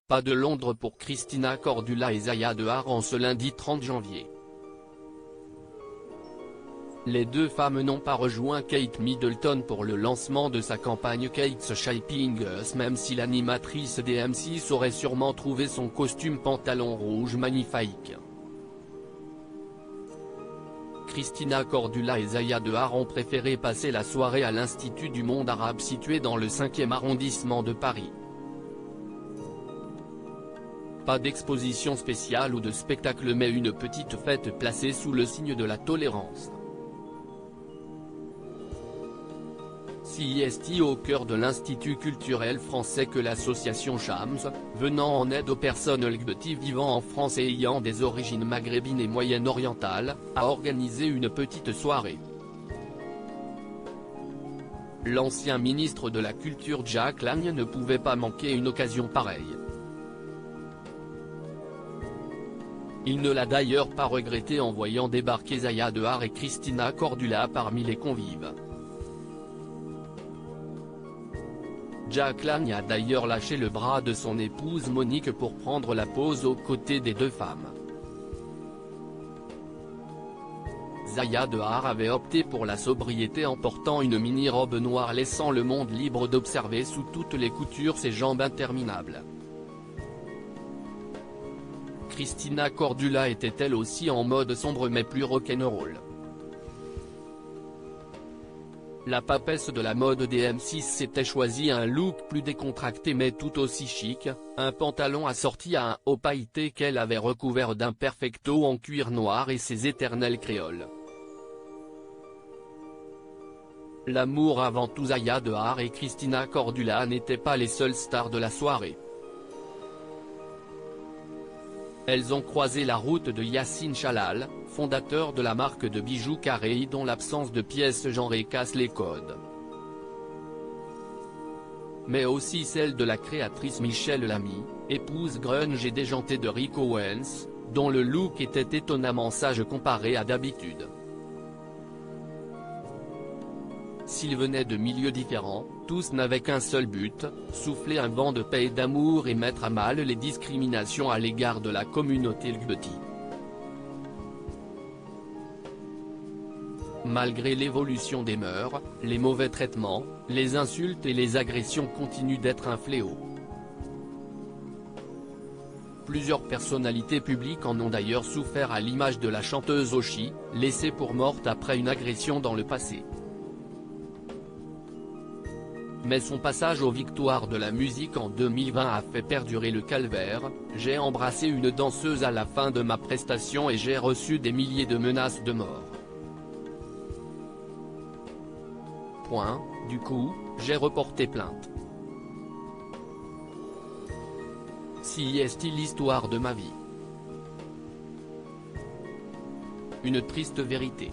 Pas de Londres pour Christina Cordula et Zaya Dehar en ce lundi 30 janvier. Les deux femmes n'ont pas rejoint Kate Middleton pour le lancement de sa campagne Kate's Shaping Us, même si l'animatrice des M6 aurait sûrement trouvé son costume pantalon rouge magnifique. Christina Cordula et Zaya Dehar ont préféré passer la soirée à l'Institut du Monde Arabe situé dans le 5e arrondissement de Paris. Pas d'exposition spéciale ou de spectacle mais une petite fête placée sous le signe de la tolérance. CIST au cœur de l'Institut culturel français que l'association Shams, venant en aide aux personnes LGBT vivant en France et ayant des origines maghrébines et moyen-orientales, a organisé une petite soirée. L'ancien ministre de la Culture Jack Lang ne pouvait pas manquer une occasion pareille. Il ne l'a d'ailleurs pas regretté en voyant débarquer Zaya Dehar et Christina Cordula parmi les convives. Jack Lang a d'ailleurs lâché le bras de son épouse Monique pour prendre la pose aux côtés des deux femmes. Zaya Dehar avait opté pour la sobriété en portant une mini-robe noire laissant le monde libre d'observer sous toutes les coutures ses jambes interminables. Christina Cordula était elle aussi en mode sombre mais plus rock'n'roll. La papesse de la mode des M6 s'était choisi un look plus décontracté mais tout aussi chic, un pantalon assorti à un haut pailleté qu'elle avait recouvert d'un perfecto en cuir noir et ses éternels créoles. L'amour avant tout. Zaya Dehar et Christina Cordula n'étaient pas les seules stars de la soirée. Elles ont croisé la route de Yassine Chalal, fondateur de la marque de bijoux Carré dont l'absence de pièces genrées casse les codes. Mais aussi celle de la créatrice Michelle Lamy, épouse grunge et déjantée de Rick Owens, dont le look était étonnamment sage comparé à d'habitude. S'ils venaient de milieux différents, tous n'avaient qu'un seul but, souffler un vent de paix et d'amour et mettre à mal les discriminations à l'égard de la communauté LGBT. Malgré l'évolution des mœurs, les mauvais traitements, les insultes et les agressions continuent d'être un fléau. Plusieurs personnalités publiques en ont d'ailleurs souffert à l'image de la chanteuse Oshi, laissée pour morte après une agression dans le passé. Mais son passage aux victoires de la musique en 2020 a fait perdurer le calvaire. J'ai embrassé une danseuse à la fin de ma prestation et j'ai reçu des milliers de menaces de mort. Du coup, j'ai reporté plainte. Si est-il l'histoire de ma vie. Une triste vérité.